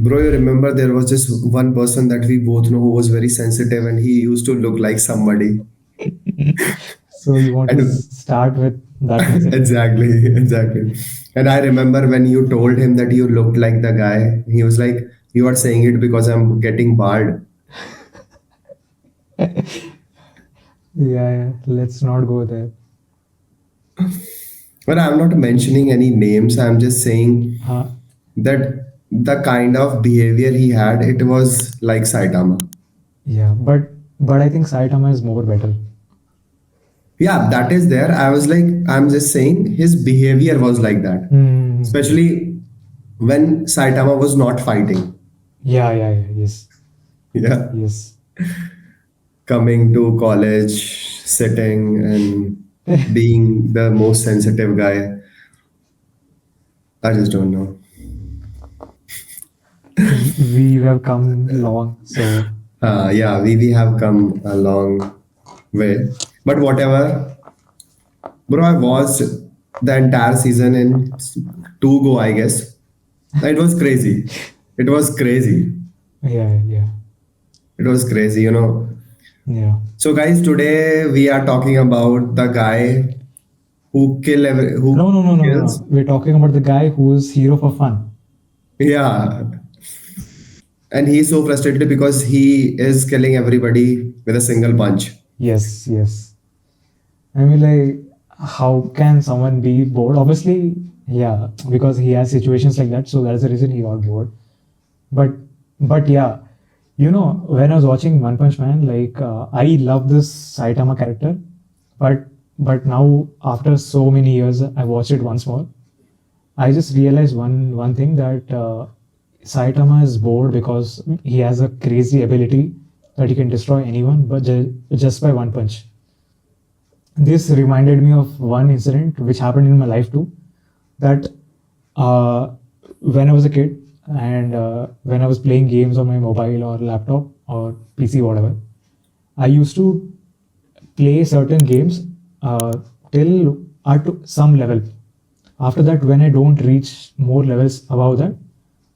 Bro, you remember there was this one person that we both know who was very sensitive and he used to look like somebody. So you want to And start with that incident? exactly, exactly. And I remember when you told him that you looked like the guy, he was like, "You are saying it because I'm getting bald." Yeah, yeah. Let's not go there. But I'm not mentioning any names. I'm just saying Uh, that the kind of behavior he had, it was like Saitama. yeah, but I think Saitama is more better. Yeah, that is there. I was like, I'm just saying his behavior was like that. Hmm. Especially when Saitama was not fighting. Yeah, yeah, yeah. Yes, Yeah. yes. Coming to college, sitting and being the most sensitive guy. I just don't know. We have come long, so Yeah, we have come a long way. But whatever, bro, I watched the entire season in 2 go, I guess. It was crazy. It was crazy. yeah, yeah, It was crazy. yeah. So, guys, today we are talking about the guy No, who no, no, no, no, kills. no. We're talking about the guy who's hero for fun. Yeah, and he's so frustrated because he is killing everybody with a single punch. Yes, yes. I mean, like, how can someone be bored? Obviously, yeah, because he has situations like that, so that's the reason he got bored. But, but yeah, when I was watching One Punch Man, like, I love this Saitama character, but but now after so many years, I watched it once more. I just realized one thing that Saitama is bored because he has a crazy ability that he can destroy anyone, but just by one punch. This reminded me of one incident which happened in my life too. That uh, when I was a kid and when I was playing games on my mobile or laptop or PC, whatever, I used to play certain games till at some level. After that, when I don't reach more levels above that,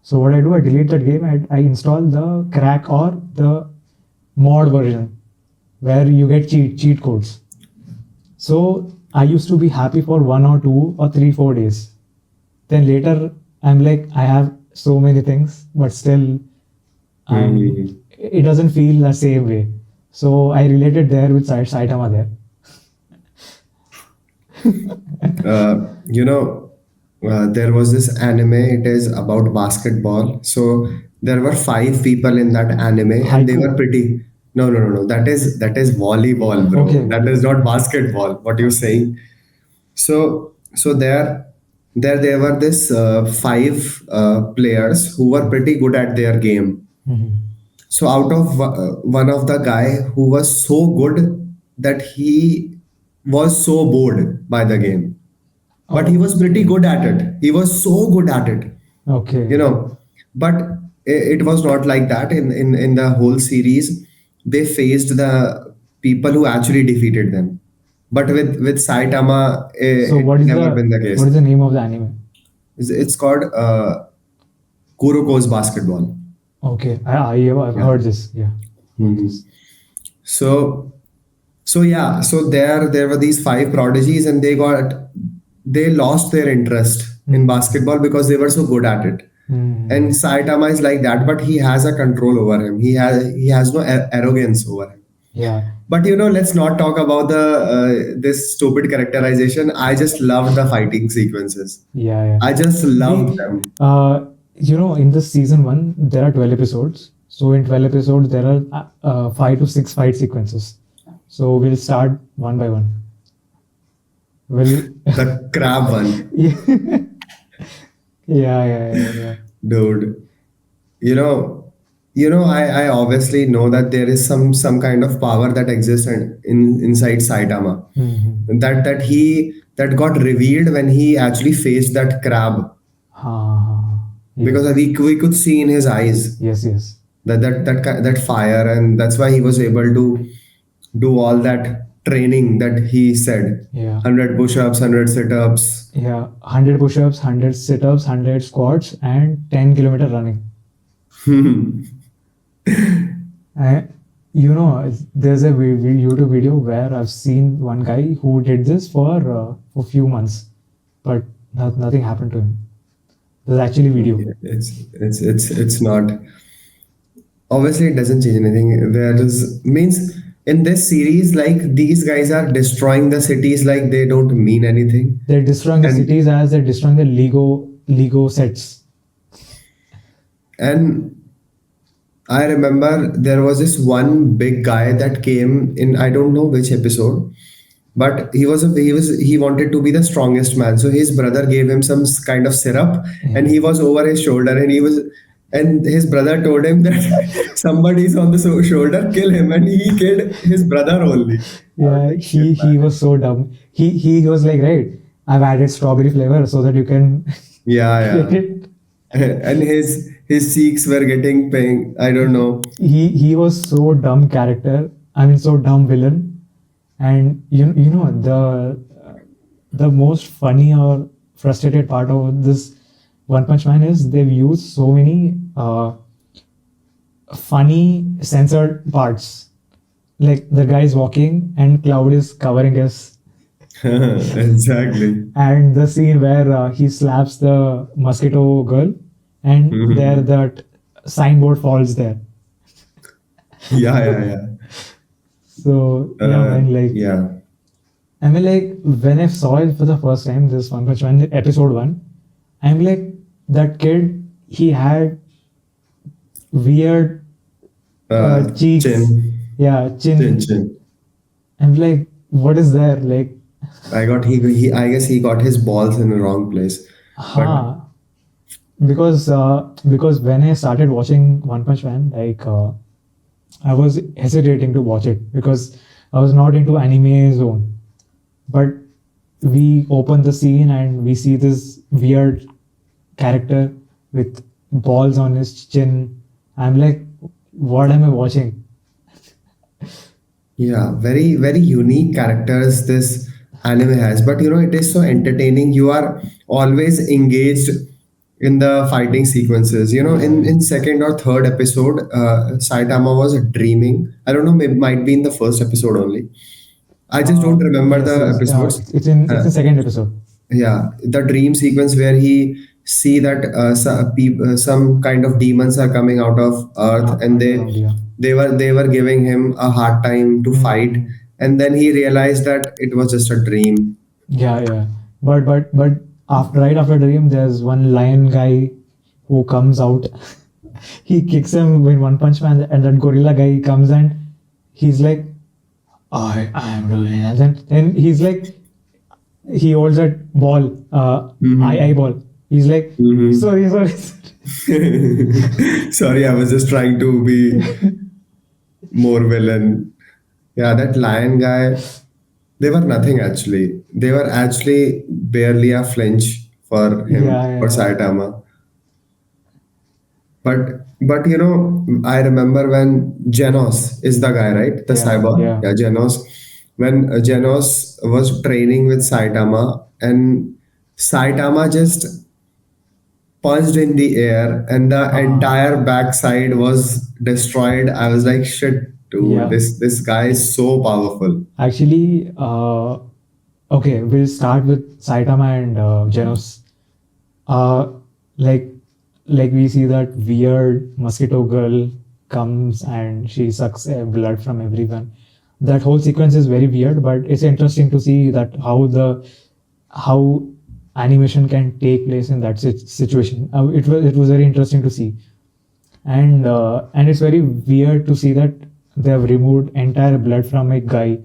so what I do, I delete that game and I install the crack or the mod version where you get cheat codes. So I used to be happy for 1 or 2 or 3, 4 days. Then later, I'm like, I have so many things, but still, Hmm. it doesn't feel the same way. So I related there with Saitama there. There was this anime. It is about basketball. So there were 5 people in that anime, and they Haiku. were pretty. No, no, no, no. That is volleyball, bro. Okay, That is volleyball. not basketball. What you're saying? So there were this 5 players who were pretty good at their game. Mhm. So out of one of the guy who was so good that he was so bored by the game, but he was pretty Okay. good at it. He was so good at it, you Okay. know. But it was not like that in the whole series. They faced the people who actually defeated them. But with Saitama, So it never been the what case. is the name of the anime? It's called Kuroko's basketball. Okay, I've Yeah. heard this. Yeah, heard Mhm. this. So so there were these 5 prodigies, and they lost their interest in Mm. basketball because they were so good at it. And Mm. Saitama is like that, but he has a control over him. He has no arrogance over him. Yeah, But let's not talk about the this stupid characterization. I just loved the fighting sequences. yeah, yeah. I just loved The them. in this season one, there are 12 episodes. So in 12 episodes, there are 5 to 6 fight sequences. So we'll start one by one. We'll The crab one, yeah, yeah, yeah, yeah, yeah. dude. you know I obviously know that there is some kind of power that exists inside Saitama, Mm-hmm. that got revealed when he actually faced that crab, Ha, ha, ha. because Yes, we could see in his eyes yes, yes. that fire, and that's why he was able to do all that training that he said. Yeah. 100 push-ups, 100 sit-ups. Yeah, 100 push-ups, 100 sit-ups, 100 squats, and 10-kilometer running. I, there's a YouTube video where I've seen one guy who did this for few months, but nothing happened to him. There's actually video. It's not. Obviously, it doesn't change anything. There is means in this series, like these guys are destroying the cities like they don't mean anything. They're destroying the And cities as they're destroying the Lego sets. and I remember there was this one big guy that came in. I don't know which episode, but he wanted to be the strongest man. So his brother gave him some kind of syrup, and Yeah, he was over his shoulder, and his brother told him that somebody is on the shoulder, kill him, and he killed his brother only. I was yeah. like, shit, He man. was so dumb. He was like, right, I've added strawberry flavor so that you can Yeah, get yeah. it. And his cheeks were getting pink. I don't know. He was so dumb character. I mean, so dumb villain. And the most funny or frustrated part of this One Punch Man is they've used so many funny censored parts. Like the guy is walking and cloud is covering his, Exactly. and the scene where he slaps the mosquito girl, and there Mhm. that signboard falls there. Yeah, yeah, yeah. So yeah, man, like Yeah. I mean, like when I saw it for the first time, this One Punch Man episode one, I'm like that kid. He had weird cheeks, Chin, yeah, chin, chin. chin. I'm like, what is there? Like, I guess he got his balls in the wrong place. But huh? Because when I started watching One Punch Man, like I was hesitating to watch it because I was not into anime zone. But we open the scene and we see this weird character with balls on his chin. I'm like, what am I watching? yeah, very, very unique characters this anime has. But it is so entertaining. You are always engaged in the fighting sequences. Yeah, In second or third episode, Saitama was dreaming. I don't know, maybe might be in the first episode only. I just don't remember yes, the yes. episodes. It's in Uh, second episode. yeah, the dream sequence where he see that some kind of demons are coming out of earth, and Underground, yeah. they were giving him a hard time to fight, Mm, and then he realized that it was just a dream. yeah, yeah. But after right after Dream, there's one lion guy who comes out. He kicks him with One Punch Man, and that gorilla guy comes and he's like, I am doing it. And then he's like, he holds that ball, Hmm. eyeball. He's like, Hmm. sorry, sorry. Sorry, I was just trying to be more villain. Yeah, that lion guy, they were nothing actually. They were actually barely a flinch for him, Yeah, for yeah, Saitama. But I remember when Genos is the guy, right? The yeah, cyborg. yeah. Yeah, Genos. When Genos was training with Saitama, and Saitama just punched in the air, and the Uh, entire backside was destroyed. I was like, shit, dude, yeah. this guy is so powerful. Actually, okay, we'll start with Saitama and Genos. Uh, like, like we see that weird mosquito girl comes and she sucks blood from everyone. That whole sequence is very weird, but it's interesting to see that how animation can take place in that situation. It was very interesting to see, and it's very weird to see that they have removed entire blood from a guy.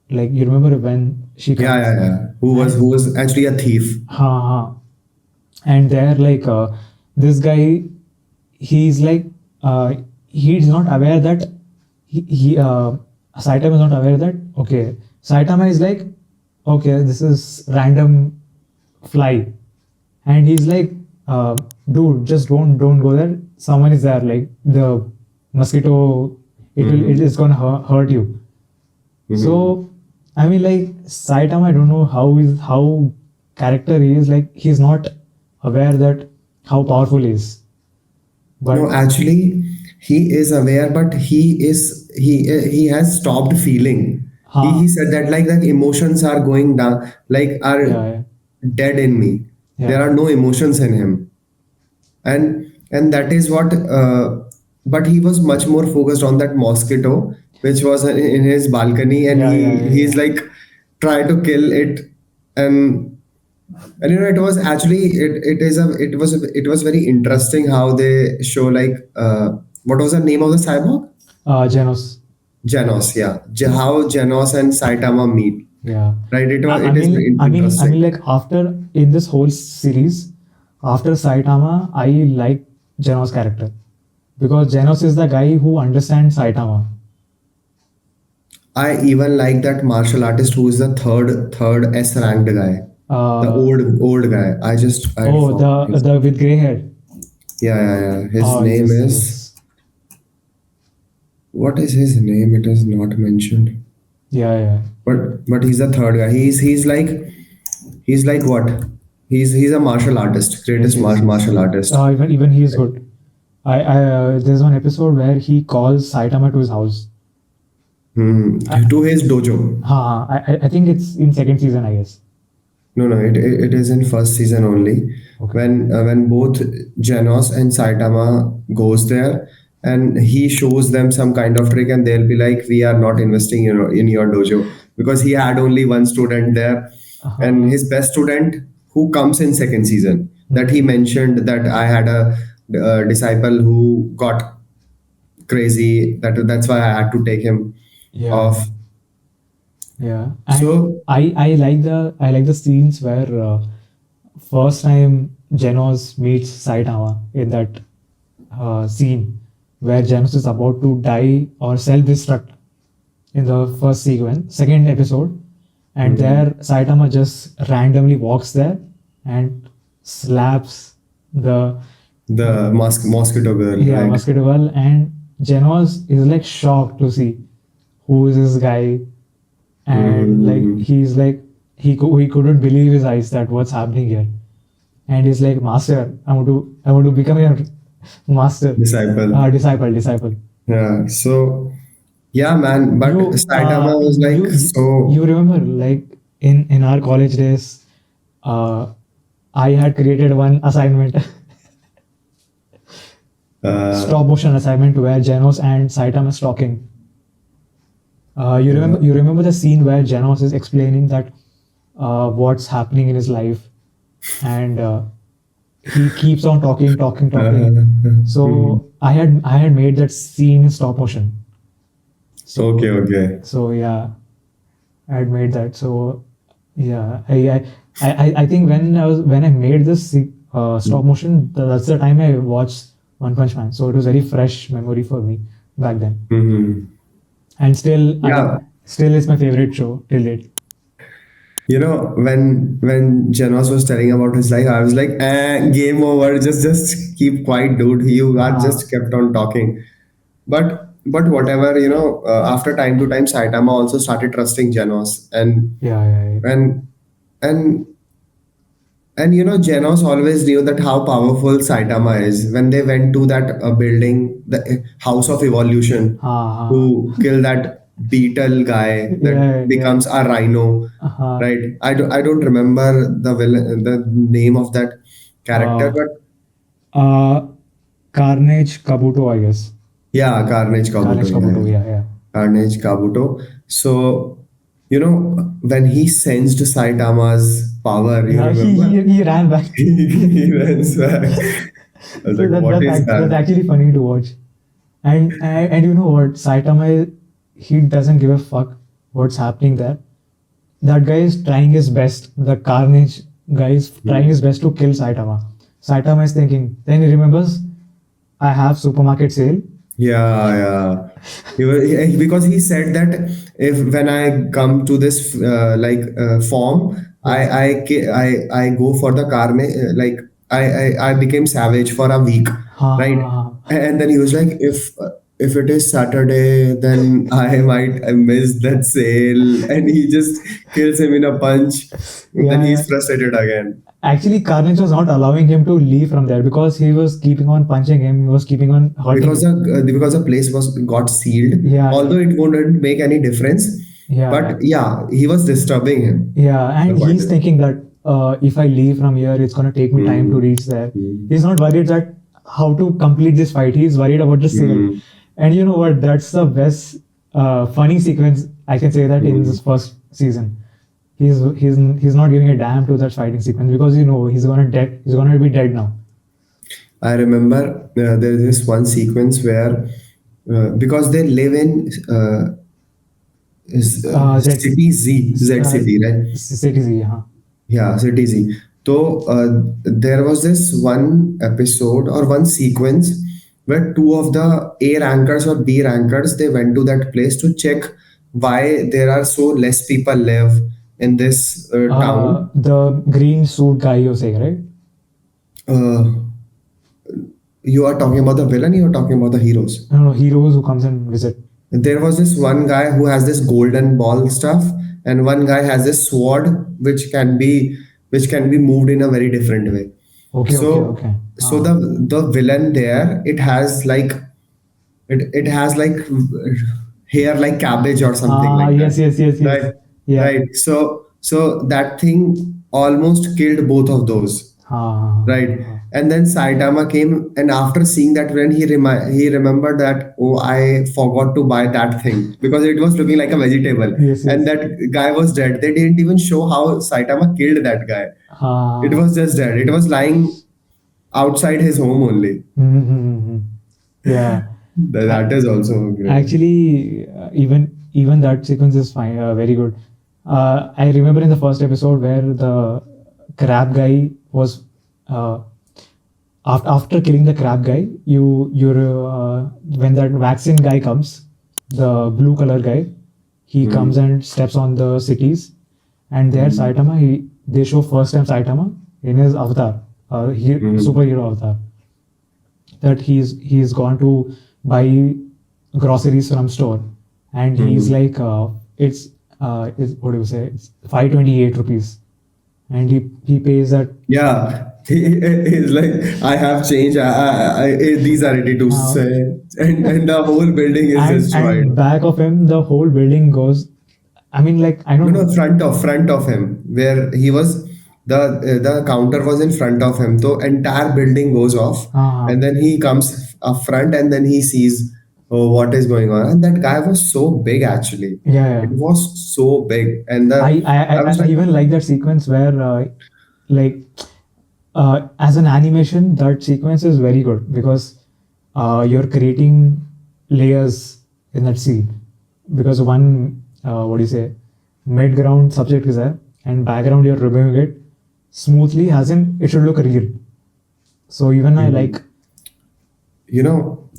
Like you remember when she Yeah, comes yeah, yeah. Who and was actually a thief? ha ha, and they're like this guy, he's like he's not aware that he Saitama is not aware that okay, Saitama is like okay, this is random fly, and he's like dude, just don't go there, someone is there, like the mosquito, it Hmm. is gonna hurt you. Hmm. So I mean, like Saitama, I don't know how character he is. Like he's not aware that how powerful he is. No, But actually, he is aware, but he has stopped feeling. He huh, said that like the emotions are going down, like are yeah, dead in me. There yeah, are no emotions in him, and that is what. But he was much more focused on that mosquito, which was in his balcony, and yeah, yeah, yeah, he's yeah, like try to kill it, and it was actually it was very interesting how they show like what was the name of the cyborg? Genos. Genos, yeah. How Genos and Saitama meet, Yeah. right? I It is mean, interesting. like after in this whole series, after Saitama, I like Genos' character because Genos is the guy who understands Saitama. I even like that martial artist who is the third S ranked guy, the Uh, old guy. I oh, forgot his the with gray hair. yeah. His Oh, name yes, is yes. what is his name? It is not mentioned. Yeah, yeah. But he's the third guy. He's like what? He's a martial artist, Yes, greatest yes, yes. martial artist. Even he is good. There's one episode where he calls Saitama to his house. To his dojo. I think it's in second season, I guess. No, it is in first season only. Okay. When both Genos and Saitama goes there, and he shows them some kind of trick, and they'll be like, "We are not investing in your dojo," because he had only one student there, and Uh, his best student who comes in second season that he hmm. mentioned that I had a disciple who got crazy. That's why I had to take him Yeah, off. yeah. And So I like the scenes where first time Genos meets Saitama in that scene where Genos is about to die or self-destruct in the first sequence, second episode, and mhm, there Saitama just randomly walks there and slaps the the mosquito girl, yeah right? Mosquito Girl, and Genos is like shocked to see who is this guy, and like Mhm. he's like he couldn't believe his eyes that what's happening here, and he's like, master, I want to become your master, Disciple. disciple. Yeah. So yeah, man. But Saitama was like You so. remember like in our college days, uh, I had created one assignment, Uh, stop motion assignment where Janos and Saitama is talking. uh, You remember the scene where Janos is explaining that what's happening in his life, and he keeps on talking. mhm. So I had made that scene in stop motion. Okay, So okay. yeah, I had made that. So yeah, I think when I made this stop motion, that's the time I watched One Punch Man. So it was very fresh memory for me back then, Mhm. and still Yeah. still is my favorite show till date. When Janos was telling about his life, I was like, game over. Just keep quiet, dude. You are Uh, just kept on talking. But whatever, after time to time, Saitama also started trusting Janos, yeah, yeah, yeah. and and Janos always knew that how powerful Saitama is. When they went to that building, the House of Evolution, Uh, to kill that beetle guy that yeah, yeah. becomes a rhino, Uh, right? I don't remember the name of that character, uh, but uh, Carnage Kabuto, I guess. yeah, Carnage Kabuto. Carnage Yeah, Kabuto, yeah, yeah. Carnage Kabuto. So, when he sensed Saitama's power, you Yeah, remember? he ran back. He runs back. I was So like, what is that's that? actually funny to watch. And you know what? Saitama, he doesn't give a fuck what's happening there. That guy is trying his best. The Carnage guy is trying his best to kill Saitama. Saitama is thinking. Then he remembers, I have supermarket sale. Yeah. Because he said that if when I come to this form, Yeah. I go for the car. Like I became savage for a week, Ha ha right? ha. And then he was like, if it is Saturday, then I might miss that sale, and he just kills him in a punch. Then Yeah, yeah. he's frustrated again. Actually, Carnage was not allowing him to leave from there because he was keeping on punching him. He was keeping on hurting him. Because the place was got sealed, Yeah, although it wouldn't make any difference. yeah, But yeah. yeah, he was disturbing him. Yeah, The and point he's is. thinking that if I leave from here, it's gonna take me time to Hmm. reach there. Hmm. He's not worried that how to complete this fight. He's worried about the sale. Hmm. And you know what? That's the best funny sequence I can say that in Hmm. this first season. He's not giving a damn to that fighting sequence because he's gonna dead. He's gonna be dead now. I remember there is this one sequence where because they live in Z city Z uh, city, right? City Z, huh? Yeah, city Z. So there was this one episode or one sequence where two of the A rankers or B rankers they went to that place to check why there are so less people live in this town. The green suit guy you're saying, right? Uh, you are talking about the villain. You are talking about the heroes. No, no, heroes who comes and visit. There was this one guy who has this golden ball stuff, and one guy has this sword which can be moved in a very different way. Okay, okay, So okay. so the villain there it has like hair like cabbage or something like Yes, that. yes, yes, yes. Right, Yeah. right. So that thing almost killed both of those. Right. Ah, And then Saitama came, and after seeing that when he remembered that, oh, I forgot to buy that thing because it was looking like a vegetable, yes, and yes. that guy was dead. They didn't even show how Saitama killed that guy. It Ah, was just dead. It was lying outside his home only. mm-hmm. Yeah. That is also great. Actually, even that sequence is fine, very good. I remember in the first episode where the crab guy was uh, after killing the crab guy, you're when that vaccine guy comes, the blue color guy, he Hmm. comes and steps on the cities, and there Hmm. Saitama, they show first time Saitama in his avatar, Hmm. superhero avatar, that he's gone to buy groceries from store, and he's Hmm. like it's what do you say, it's 528 rupees, and he pays that. Yeah, he's like, I have changed. These are ready to uh, say, and the whole building is and destroyed. back of him the whole building goes. I mean, like, I No, don't no, know. front of him, where he was the counter was in front of him. So entire building goes off, uh, and then he comes up front, and then he sees oh, what is going on. And that guy was so big, actually. yeah, It yeah. was so big, and I was I like, even like that sequence where like as an animation that sequence is very good because you're creating layers in that scene, because one what do you say, mid ground subject is there and background you're removing it smoothly, as in it should look real. So even I like.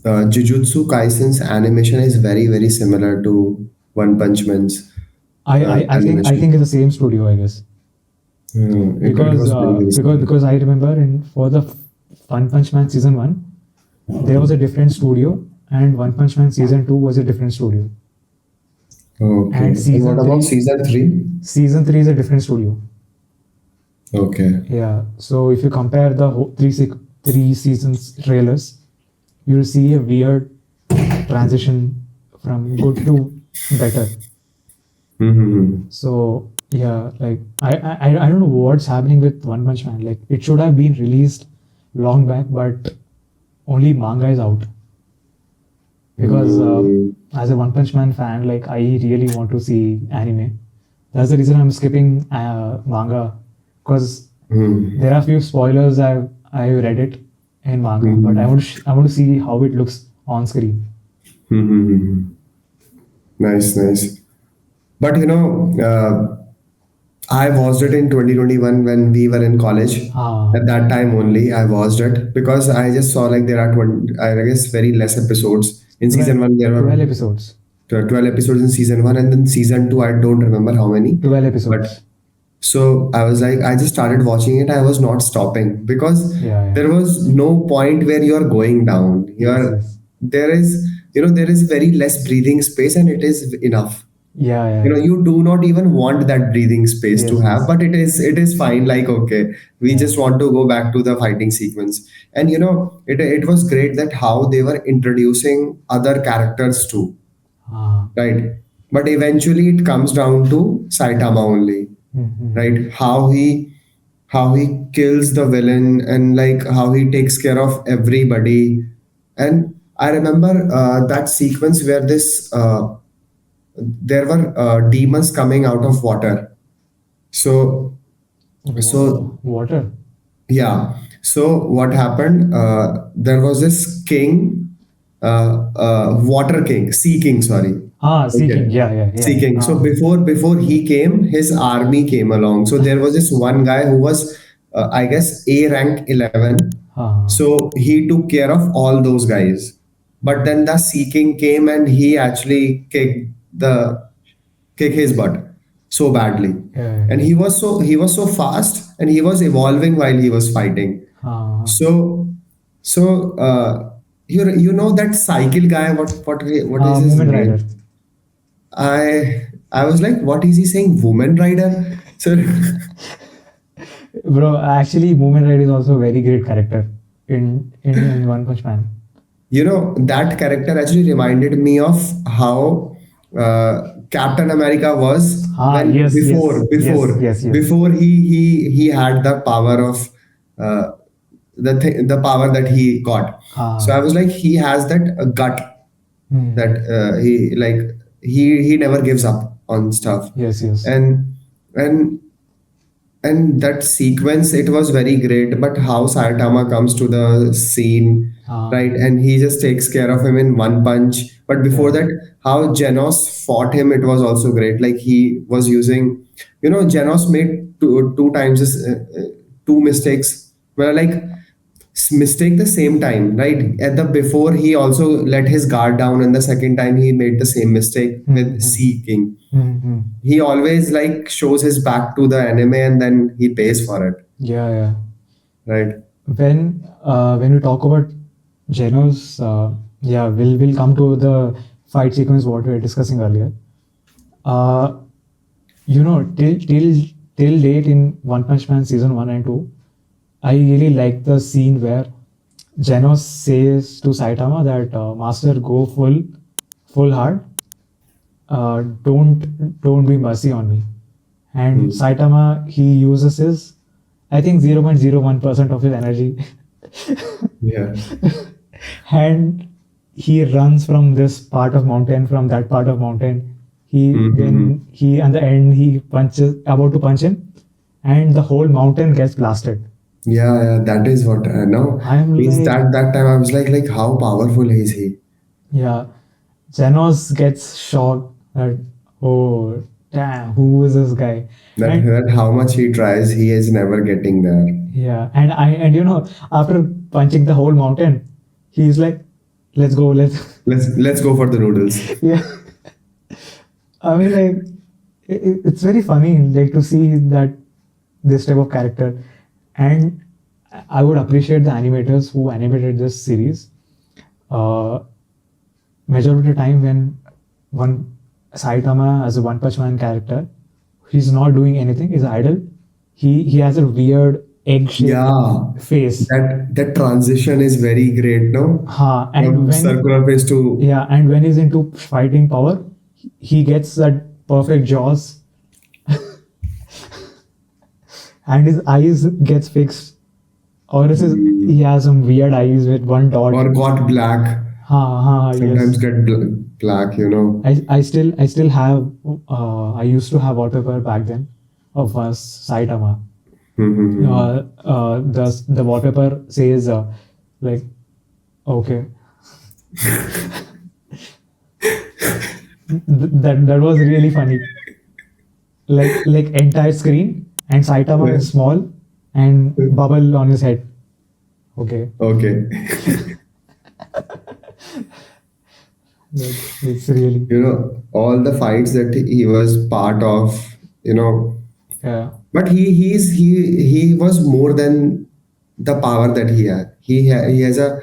Jujutsu Kaisen's animation is very, very similar to One Punch Man's I animation. think it's the same studio, I guess. It was very, very similar. Because I remember in for the One Punch Man season one, there was a different studio, and One Punch Man season two was a different studio, Okay. and And what about season 3? season three is a different studio. Okay. Yeah. So if you compare the three seasons trailers, you'll see a weird transition from good to better. Mm-hmm. So yeah, like I don't know what's happening with One Punch Man. Like it should have been released long back, but only manga is out. Because as a One Punch Man fan, like I really want to see anime. That's the reason I'm skipping manga, because Mm-hmm. there are few spoilers. I've read it in manga, but Mm-hmm. I want to see how it looks on screen. Mm-hmm. Nice, nice. But I watched it in 2021 when we were in college. Ah, At that time only, I watched it because I just saw like there are 20, I guess, very less episodes. In 12, season one, there were 12 episodes. 12 episodes in season one, and then season two, I don't remember how many. 12 But episodes. so I was like, I just started watching it. I was not stopping because Yeah, yeah. there was no point where you're going down. Yes, You're yes. there is, there is very less breathing space, and it is enough. Yeah, yeah, yeah. You do not even want that breathing space to Yes, have, yes. but it is fine. Like, okay, we Yeah. just want to go back to the fighting sequence. And it was great that how they were introducing other characters too, Ah. right? But eventually it comes down to Saitama only, Mm-hmm. right? How he kills the villain, and like how he takes care of everybody. And I remember that sequence where this there were demons coming out of water. So so Water. yeah. So what happened? There was this king, water king, sea king. Sorry. Ah, seeking. Okay, Yeah, yeah, yeah, yeah. sea king. So Ah. before he came, his army came along. So there was this one guy who was, I guess, A rank 11. Ah. So he took care of all those guys. But then the sea king came and he actually kick his butt so badly. Yeah, yeah, And yeah. he was so fast, and he was evolving while he was fighting. Ah. So so uh, you know that cycle guy, what is his Movement rider. name? I was like, what is he saying, woman rider? So Bro, actually, Movement Rider is also a very great character in One Punch Man. that character actually reminded me of how Captain America was Ah, when yes, before yes, yes, before yes, yes. before he had the power of uh, the power that he got. So I Ah. was like, he has that gut, that Hmm. he never gives up on stuff. Yes, yes. And and and that sequence, it was very great. But how Saitama comes to the scene, Ah. right, and he just takes care of him in one punch. But before Yeah. that, how Genos fought him, it was also great. Like, he was using, Genos made two times two mistakes, where like mistake the same time, right? At the before, he also let his guard down, and the second time he made the same mistake with Hmm. Sea King. Hmm. Hmm. He always like shows his back to the anime, and then he pays for it, Yeah, yeah. right? When we talk about Genos, yeah, we'll come to the fight sequence what we were discussing earlier. Uh, till date in One Punch Man season 1 and 2, I really like the scene where Genos says to Saitama that Master, go full hard. Don't be mercy on me. And Hmm. Saitama, he uses his, I think, 0.01% of his energy, Yeah. and he runs from this part of mountain, from that part of mountain. Mm-hmm. He at the end he punches, about to punch him, and the whole mountain gets blasted. Yeah, yeah, that is what I know. I'm Means like, that time I was like, how powerful is he? yeah, Janos gets shocked that, oh damn, who is this guy? That And that how much he tries, he is never getting there. yeah, and after punching the whole mountain, he's like, let's go, let's Let's go for the noodles. yeah. I mean, like, it's very funny, like, to see that this type of character, and I would appreciate the animators who animated this series. Uh, Majority of the time when one Saitama as a One Punch Man character, he's not doing anything, he's idle. He has a weird egg-shaped Yeah, face. that transition is very great, no? Ha, and From when circular face to yeah, and when he's into fighting power, he gets that perfect jaws, and his eyes gets fixed, or else he has some weird eyes with one dot. or got black. Ha ha, Sometimes yes. get black. I still have I used to have wallpaper back then of us Saitama. Mm-hmm. The wallpaper says like, okay. That was really funny. Like entire screen, and Saitama is small and bubble on his head. Okay. Okay. It's really, All the fights that he was part of, yeah. but he was more than the power that he had. He has a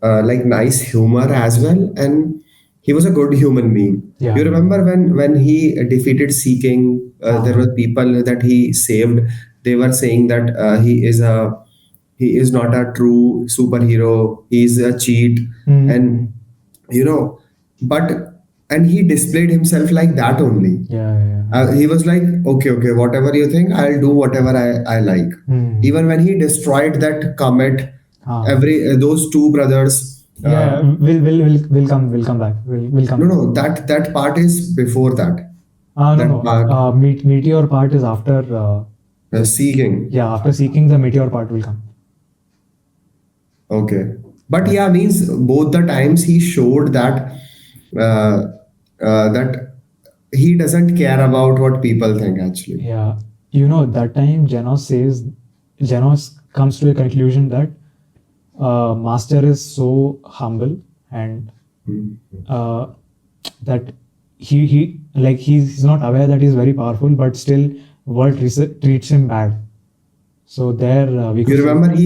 like nice humor as well, and he was a good human being. Yeah, You yeah. remember when he defeated Seeking? There Uh, were people that he saved. They were saying that he is not a true superhero. He's a cheat, mm, and you know, but and he displayed himself like that only. yeah, yeah, yeah. He was like, okay, okay, whatever you think, I'll do whatever I like. Mm. Even when he destroyed that comet, Uh, every those two brothers. yeah, we'll come back. We'll come No, back. no, that part is before that. No, That no. part, Meteor part is after. seeking. Yeah, after seeking the meteor part will come. Okay, but Yeah. yeah, means both the times he showed that uh, that he doesn't care about what people think actually. Yeah. That time Genos comes to a conclusion that Master is so humble and Mm. uh, that he like he's not aware that he's very powerful, but still world treats him bad. So there we You could see. remember he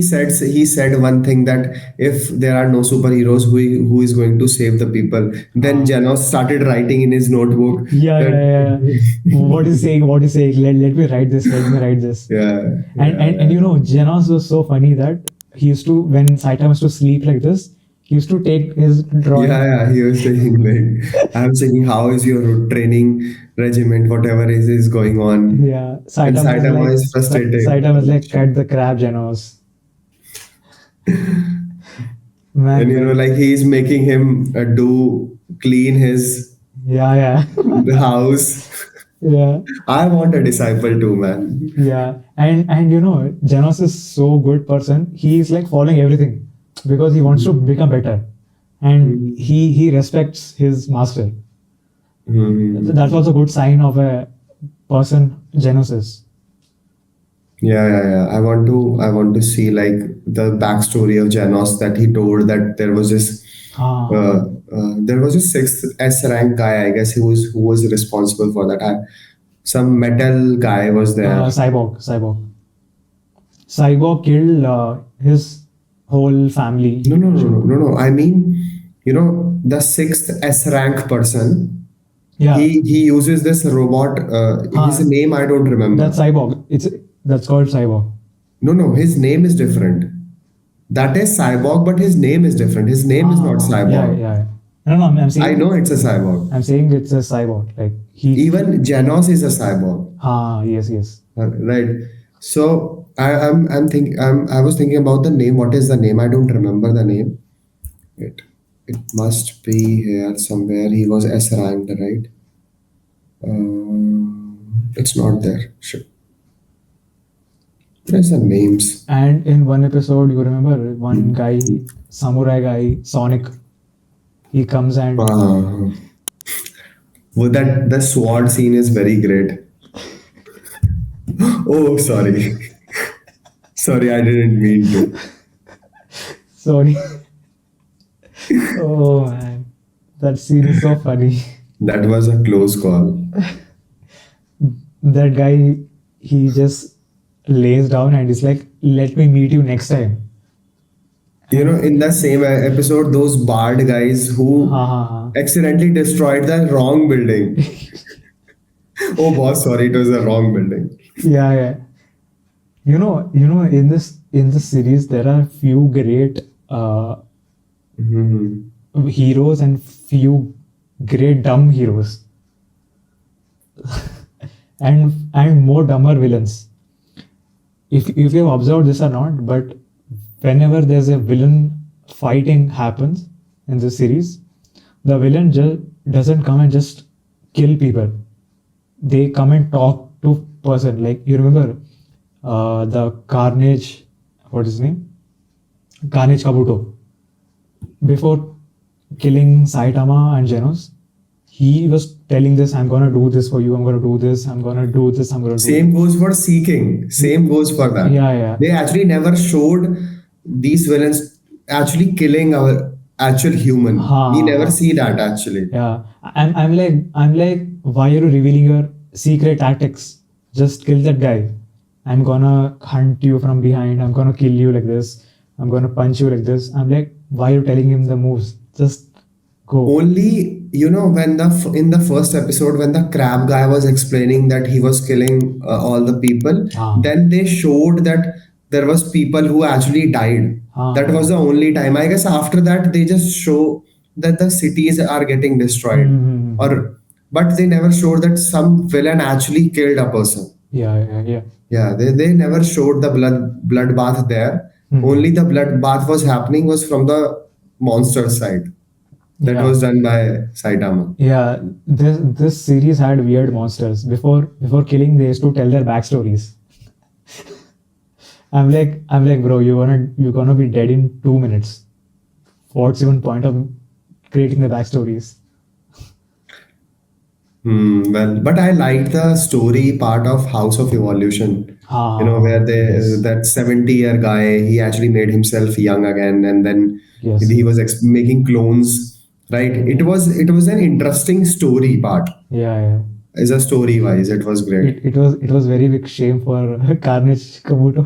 said one thing that if there are no superheroes, who is going to save the people? Then Uh, Janos started writing in his notebook yeah, that yeah, yeah, yeah. What is saying? What is saying? Let me write this. Let me write this. yeah, And yeah, Genos was so funny that he used to, when Saitama used to sleep like this, he used to take his yeah, drawing. yeah. He was saying like, I'm saying, how is your training regiment? Whatever is going on, Yeah, and Saitama is frustrated, Saitama was like, cut the crap, Genos. and Man, like he's making him do clean his yeah, yeah, the house. yeah, I want a disciple too, man. yeah. And Genos is so good person. He is like following everything because he wants to become better, and Mhm. he respects his master. Mhm. That's also a good sign of a person Genos is. Yeah, yeah, yeah. I want to see like the backstory of Janos that he told that Ah, there was a sixth S rank guy, I guess, who was responsible for that. Some metal guy was there. Cyborg. Cyborg killed his whole family. No, no, no, no, no, no. I mean, the sixth S rank person. Yeah, He uses this robot. His huh, name I don't that's remember. Cyborg. That's called Cyborg. No, no, his name is different. That is Cyborg, but his name is different. His name is not Yeah, Cyborg. yeah. No, no, I know it's a cyborg. I'm saying it's a cyborg. Like Even Janos is a cyborg, yes, yes. right? So I was thinking about the name. What is the name? I don't remember the name. It must be here somewhere. He was S ranked, right? It's not there. Shit. Where's the names? And in one episode, you remember one Hmm. guy, samurai guy, Sonic. He comes and Uh, well, that the sword scene is very great. Oh, sorry, sorry, I didn't mean to. sorry. Oh man, that scene is so funny. That was a close call. That guy, he just lays down and is like, "Let me meet you next time." And In the same episode, those bard guys ha who ha ha. accidentally destroyed the wrong building. Oh, boss, sorry, it was the wrong building. Yeah, yeah. In this series, there are few great Mhm. heroes and few great dumb heroes, and more dumber villains. If you've observed this or not, but whenever there's a villain fighting happens in this series, the villain just doesn't come and just kill people. They come and talk to person. Like you remember the Carnage, what is his name? Carnage Kabuto. Before killing Saitama and Genos, he was telling this, I'm gonna do this for you, I'm gonna do this, I'm gonna do this, I'm gonna do Same goes for Seeking. Same goes for that. yeah, yeah. They actually never showed these villains actually killing our actual human. Ha, We ha, never ha. see that actually. Yeah. I'm like, why are you revealing your secret tactics? Just kill that guy. I'm gonna hunt you from behind. I'm gonna kill you like this. I'm gonna punch you like this. I'm like, Why are you telling him the moves? Just go. Only, when in the first episode, when the crab guy was explaining that he was killing all the people, Ah, then they showed that there was people who actually died. That was ah. the only time. I guess after that they just show that the cities are getting destroyed, Mm-hmm. or but they never showed that some villain actually killed a person. Yeah, yeah, yeah. Yeah, they never showed the bloodbath there. Mm-hmm. Only the bloodbath was happening was from the monster side. That Yeah. was done by Saitama. Yeah, this series had weird monsters. Before killing, they used to tell their backstories. I'm like, bro, you're gonna be dead in 2 minutes. What's even point of creating the backstories? Well, but I like the story part of House of Evolution. Where Yes, that 70-year guy, he actually made himself young again, and then yes, he was yes. making clones. Right? Yeah, It was an interesting story part. yeah, yeah. As a story wise, it was great. It was very big shame for Carnage Kabuto.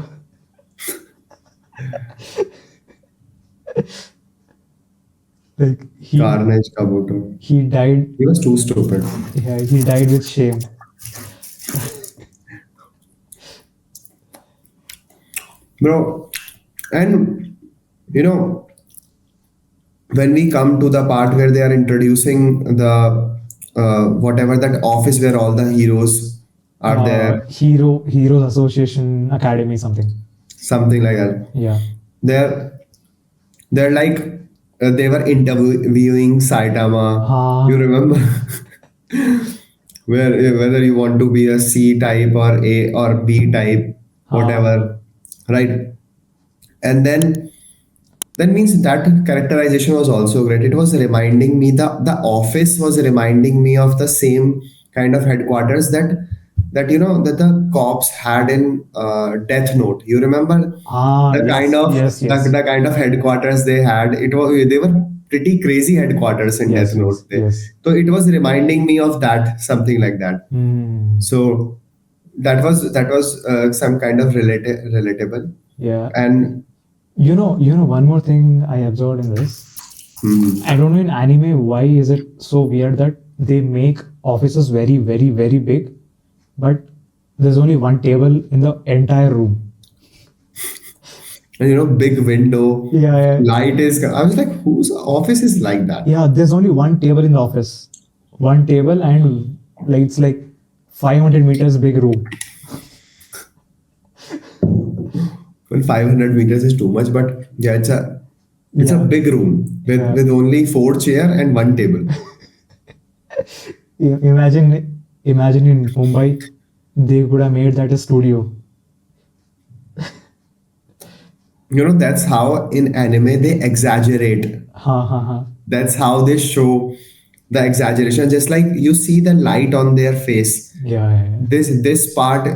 Like Carnage Kabuto. he died. He was too stupid. Yeah, he died with shame. Bro, and you know, when we come to the part where they are introducing the whatever that office where all the heroes are there, Heroes Association Academy something. something like that. Yeah. They're they're like they were interviewing Saitama. You Ah, remember where whether you want to be a C type or A or B type, ah, whatever, right? And then that means that characterization was also great. It was reminding me, the office was reminding me of the same kind of headquarters that the cops had in Death Note. You remember the kind yes, of yes, the, yes, the kind of headquarters they had. They were pretty crazy headquarters in Death yes, Note. yes, yes. So it was reminding me of that, something like that. Hmm. So that was some kind of relatable. Yeah. And One more thing I observed in this. hmm, I don't know in anime why is it so weird that they make offices very, very, very big, but there's only one table in the entire room. and big window, Yeah, yeah, light is. I was like, whose office is like that? yeah. There's only one table in the office, one table, and like it's like 500 meters big room. Well, 500 meters is too much, but yeah, it's a Yeah, big room with yeah. with only four chair and one table. Imagine in Mumbai, they could have made that a studio. That's how in anime they exaggerate. Ha ha ha. That's how they show the exaggeration. Just like you see the light on their face. Yeah, yeah, yeah. This part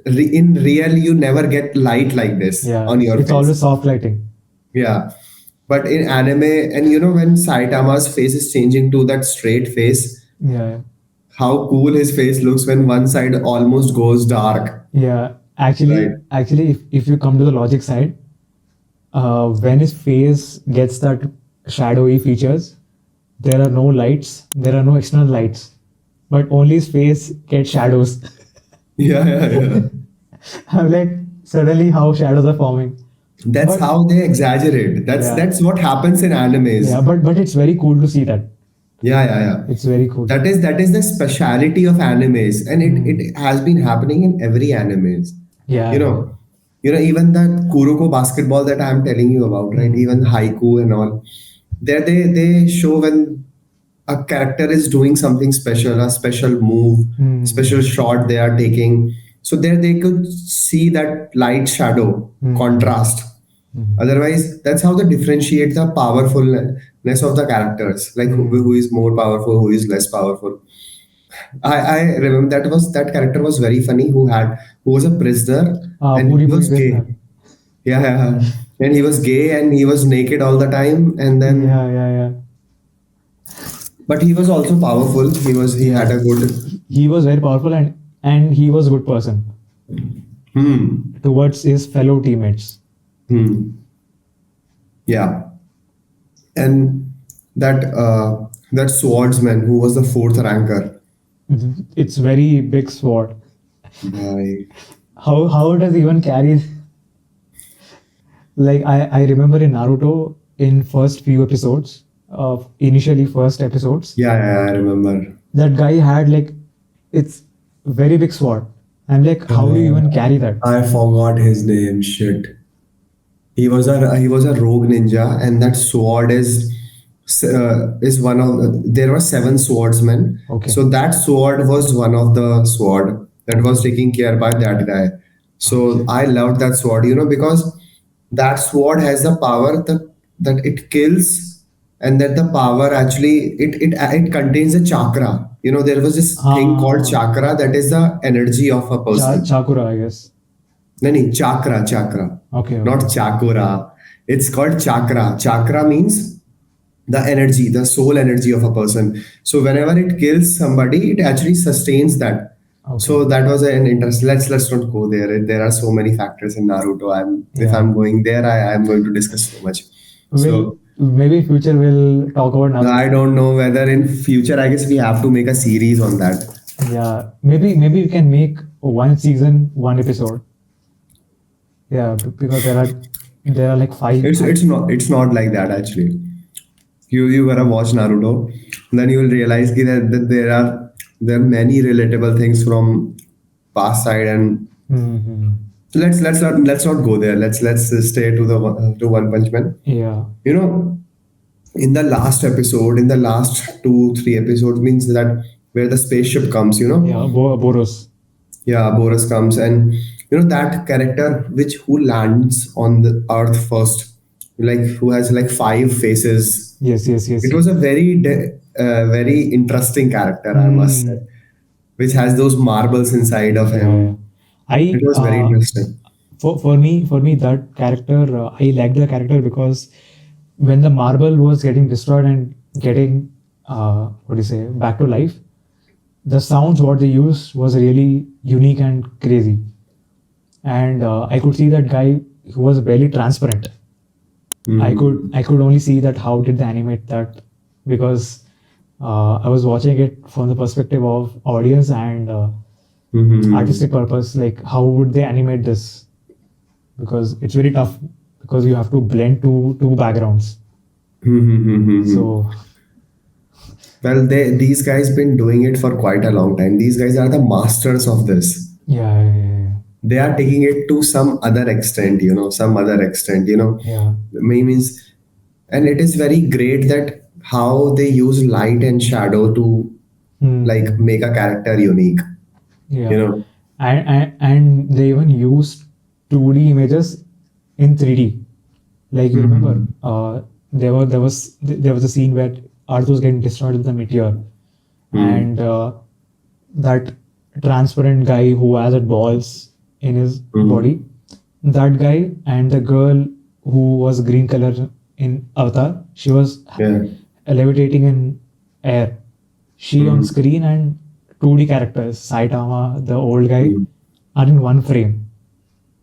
in real you never get light like this Yeah, on your it's face. always soft lighting. Yeah. But in anime, and when Saitama's face is changing to that straight face, Yeah, how cool his face looks when one side almost goes dark, yeah. right? Actually, if you come to the logic side, when his face gets that shadowy features, there are no lights, there are no external lights, but only his face gets shadows. Yeah, yeah, yeah. I'm like, suddenly how shadows are forming. That's But how they exaggerate. That's yeah, that's what happens in yeah, animes. but it's very cool to see that. Yeah, yeah, yeah. It's very cool. That is the speciality of animes, and it Hmm. has been happening in every animes. Yeah, You yeah. know, even that Kuroko basketball that I'm telling you about, right? Even Hmm. haiku and all. There they show when a character is doing something special, a special move, special Hmm. shot they are taking. So there they could see that light shadow Hmm. contrast. Hmm. Otherwise, that's how they differentiate the powerfulness of the characters, like who Hmm. is more powerful, who is less powerful. I remember that character was very funny. Who was a prisoner and Puri he Puri was gay. Prisoner. Yeah, yeah, yeah. And he was gay and he was naked all the time. And then, Yeah, yeah, yeah. but he was also powerful. He had Yeah. a good. He was very powerful and he was a good person Hmm. towards his fellow teammates. Hmm. Yeah. and that swordsman who was the fourth ranker. It's very big sword. Bhai. How does he even carry? Like I remember in Naruto in first few episodes of initially first episodes, Yeah, yeah, I remember. that guy had like it's very big sword. I'm like, how do you even carry that? I forgot his name. Shit. He was a rogue ninja, and that sword is one of there were seven swordsmen. Okay. So that sword was one of the sword that was taken care by that guy. So Okay. I loved that sword, because that sword has the power that it kills, and that the power actually it contains a chakra. There was this thing called Ah, chakra that is the energy of a person. Chakura, I guess. No, no, chakra, Okay, not okay. chakura. It's called chakra. Chakra means the energy, the soul energy of a person. So whenever it kills somebody, it actually sustains that. Okay. So that was an interest. Let's not go there. There are so many factors in Naruto. If Yeah. I'm going there, I'm going to discuss so much. We'll So maybe future we'll talk about I Naruto. don't know whether in future, I guess we have to make a series on that. Yeah, maybe we can make one season, one episode. Yeah, because there are like five. It's not like that actually. You gotta watch Naruto, then you will realize that there are many relatable things from past side, and Mhm. let's not go there. Let's stay to One Punch Man. Yeah, You know, in the last episode, in the last 2 3 episodes, means that where the spaceship comes. yeah, Boros. Yeah, Boros comes, and that character which who lands on the Earth first, like who has like five faces. Yes, yes, yes, It yes. was a very interesting character, I must say, Hmm. which has those marbles inside of Yeah, yeah. him. It I was very interesting. for me that character I liked the character because when the marble was getting destroyed and getting what do you say back to life, the sounds what they used was really unique and crazy, and I could see that guy who was barely transparent. I could only see that how did they animate that, because I was watching it from the perspective of audience and Mhm. artistic purpose, like how would they animate this, because it's very tough because you have to blend two backgrounds. Mhm. So Well, these guys been doing it for quite a long time. These guys are the masters of this. yeah, yeah, They are taking it to some other extent, some other extent, yeah, means, and it is very great that how they use light and shadow to yeah. like Mhm. make a character unique, you Yeah, know. and they even used 2D images in 3D. Like you remember, Mhm. there was a scene where Earth was getting destroyed with a meteor, Mhm. and that transparent guy who has a balls in his Mhm. body, that guy and the girl who was green color in Avatar, she was Yeah. levitating in air. She on Mhm. screen and 2D characters, Saitama, the old guy, Mhm. are in one frame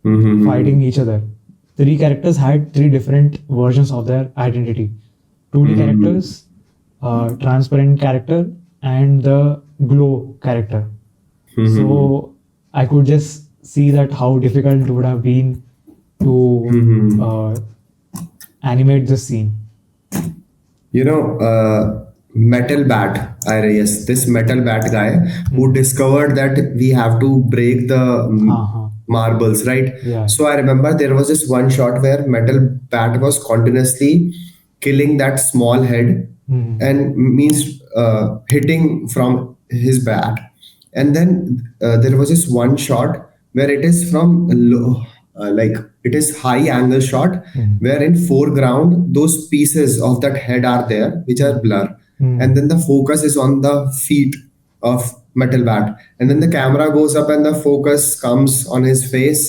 fighting Mhm. each other. Three characters had three different versions of their identity. 2D Mhm. characters, transparent character, and the glow character. Mhm. So I could just see that how difficult it would have been to Mhm. animate this scene. Metal Bat. Yes, this Metal Bat guy who Hmm. discovered that we have to break the Uh-huh. marbles, right? Yeah. So I remember there was this one shot where Metal Bat was continuously killing that small head, Hmm. and means hitting from his bat. And then there was this one shot where it is from low, like it is high angle shot, Hmm. where in foreground those pieces of that head are there which are blur, Hmm. and then the focus is on the feet of Metal Bat, and then the camera goes up and the focus comes on his face,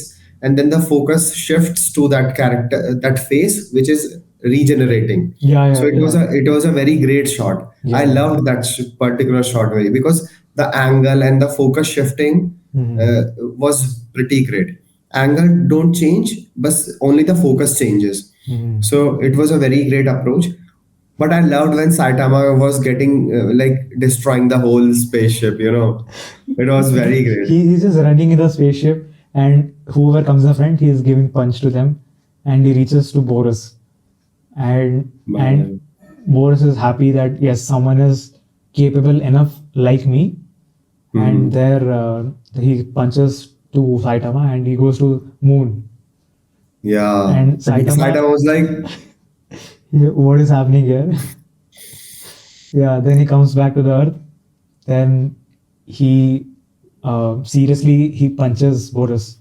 and then the focus shifts to that character, that face which is regenerating. Yeah, So yeah, it was yeah. a very great shot. I Yeah, yeah. loved that particular shot very, because the angle and the focus shifting Hmm. was pretty great. Angle don't change, but only the focus changes. Hmm. So it was a very great approach. But I loved when Saitama was getting like destroying the whole spaceship. It was very great. He's just running in the spaceship, and whoever comes in front, he is giving punch to them, and he reaches to Boros, and Man. Boris is happy that yes, someone is capable enough like me, and Hmm. there he punches to Saitama, and he goes to Moon, Yeah. and And Saitama, Saitama was like, what is happening here? Yeah, then he comes back to the Earth. Then he seriously he punches Boris,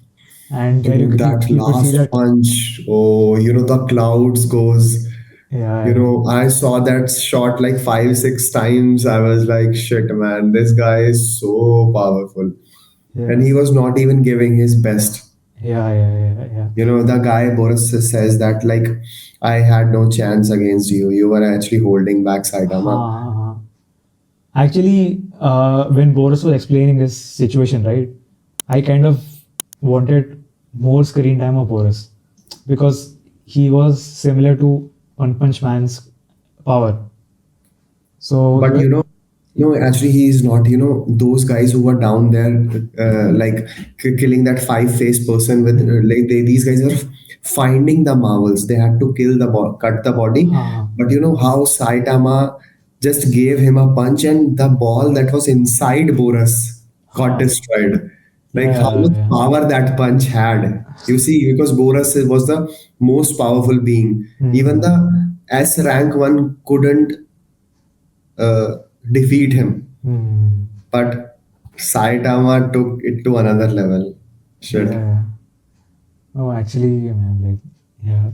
and there dude, that you could see last that. punch. Oh, the clouds goes. Yeah, I saw that shot like 5, 6 times. I was like, shit, man, this guy is so powerful. And yeah, he was not even giving his best. yeah. The guy Boris says that like I had no chance against you. You were actually holding back Saitama. Ha. Actually, when Boris was explaining this situation, right, I kind of wanted more screen time of Boris because he was similar to One Punch Man's power. So But no, actually, he is not. Those guys who were down there, like killing that five-faced person with hmm, like these guys are finding the marvels. They had to kill cut the body. ha, But you know how Saitama just gave him a punch and the ball that was inside Boras got ha, destroyed. Like how yeah, much yeah. power that punch had. You see, because Boras was the most powerful being. Even Hmm, the S rank one couldn't uh, defeat him. hmm, But Saitama took it to another level. Shit. yeah. Oh, actually, man, like, yeah.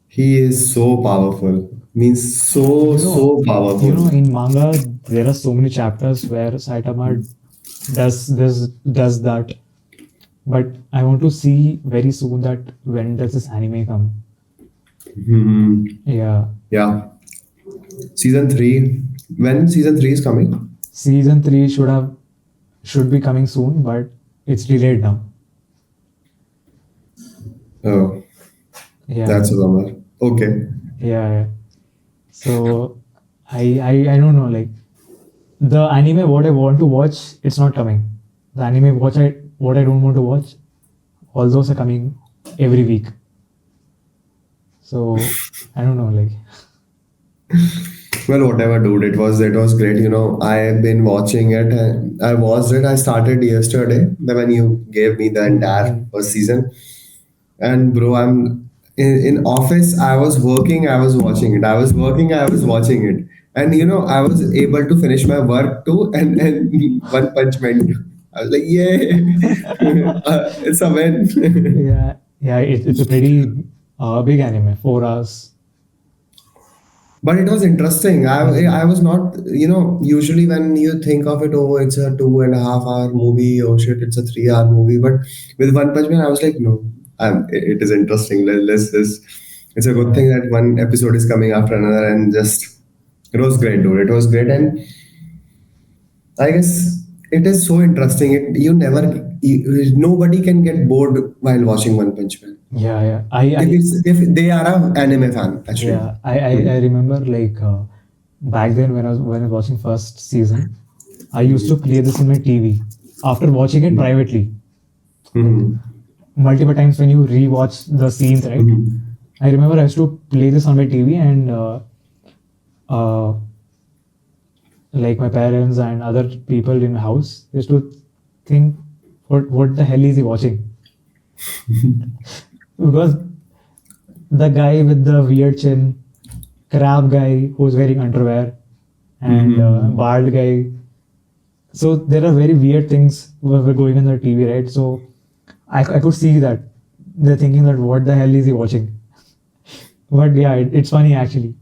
He is so powerful. Means so, so powerful. In manga, there are so many chapters where Saitama does this, does that. But I want to see very soon that when does this anime come? Hmm. Yeah, Yeah. Season 3. When season 3 is coming? season three should be coming soon, but it's delayed now. Oh, Yeah, that's a bummer. Okay. yeah. So I don't know, like the anime what I want to watch, it's not coming. The anime what I don't want to watch, all those are coming every week. So I don't know, like Well, whatever, dude. It was great. I've been watching it. I watched it. I started yesterday when you gave me the entire hmm, first season. And bro, I'm in office. I was working. I was watching it. I was working. I was watching it. And I was able to finish my work too. And One Punch Man. I was like, yay! It's a win. yeah, it's a pretty big anime, 4 hours. But it was interesting. I Hmm. was not, usually when you think of it, oh, it's a 2.5 hour movie. Oh shit, it's a 3 hour movie. But with One Punch Man, I was like, no, it is interesting. Let's. It's a good Yeah, thing that one episode is coming after another, and just it was great, dude. It was great, and I guess it is so interesting. Nobody can get bored while watching One Punch Man yeah. if they are a anime fan, actually. I remember like back then when I was watching first season, I used to play this in my TV after watching it privately, like Mhm. multiple times when you rewatch the scenes, right? Mhm. I remember I used to play this on my TV, and uh, like my parents and other people in the house used to think, what the hell is he watching? Because the guy with the weird chin, crab guy who's wearing underwear, and Mhm. bald guy. So there are very weird things were going on the TV, right? So I could see that they're thinking that what the hell is he watching? But yeah, it's funny actually.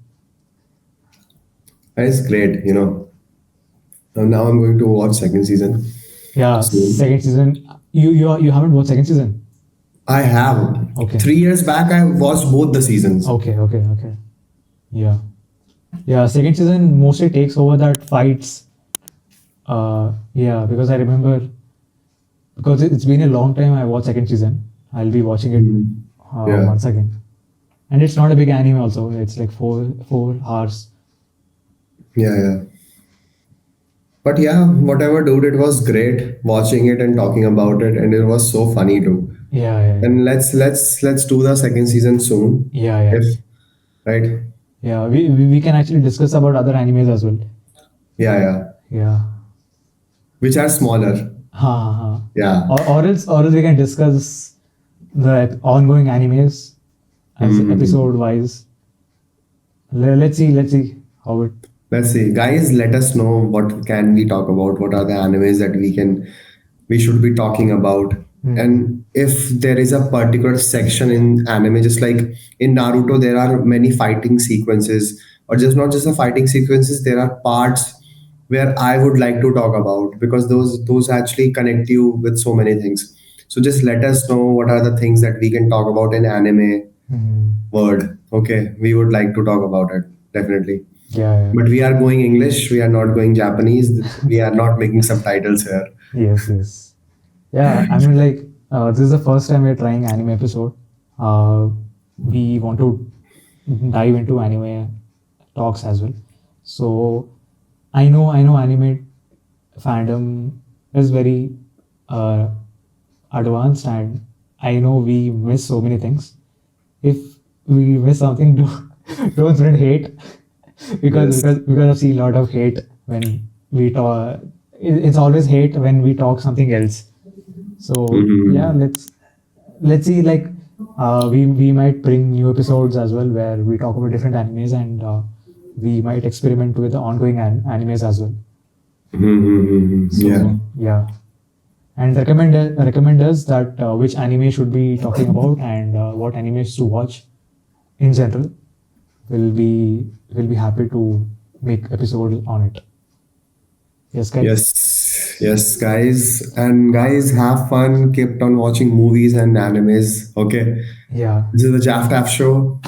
It's great. Now I'm going to watch second season Yeah, soon. second season. You haven't watched second season? I have. Okay, 3 years back, I watched both the seasons. okay. Yeah, yeah. Second season mostly takes over that fights. Yeah, because I remember because it's been a long time I watched second season. I'll be watching it Mhm. Yeah. once again. And it's not a big anime also. It's like 4 hours. Yeah, yeah. But yeah, whatever, dude, it was great watching it and talking about it, and it was so funny too. Yeah, yeah, yeah. And let's do the second season soon, Yeah, yeah. if right. Yeah, we can actually discuss about other animes as well. Yeah, yeah. Yeah. Which are smaller. Ha, ha, ha. Yeah. Or else we can discuss the ongoing animes as Hmm. episode wise. Let's see how it. Let's see, guys. Let us know what can we talk about. What are the animes that we should be talking about? Hmm. And if there is a particular section in anime, just like in Naruto, there are many fighting sequences, or just not just the fighting sequences. There are parts where I would like to talk about because those actually connect you with so many things. So just let us know what are the things that we can talk about in anime Hmm. word. Okay, we would like to talk about it definitely. Yeah, But we are going English. We are not going Japanese. We are not making subtitles here. yeah. Yes, yes. Yeah, I mean, like, this is the first time we're trying anime episode. We want to dive into anime talks as well. So I know anime fandom is very uh, advanced, and I know we miss so many things. If we miss something, don't spread hate because Yes. I've seen a lot of hate when we talk. It's always hate when we talk something else. So yeah, Mhm. let's see. Like, we might bring new episodes as well where we talk about different animes, and we might experiment with the ongoing animes as well. Mhm. Yeah. So yeah, and recommend us that which anime should be talking about, and what animes to watch in general. Will be happy to make episode on it. Yes, guys. Yes. Yes, guys. And guys, have fun. Keep on watching movies and animes. Okay. Yeah. This is the Jaftaf show.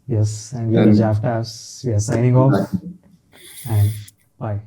Yes, and we are the And Jaftavs. We are signing off, and bye.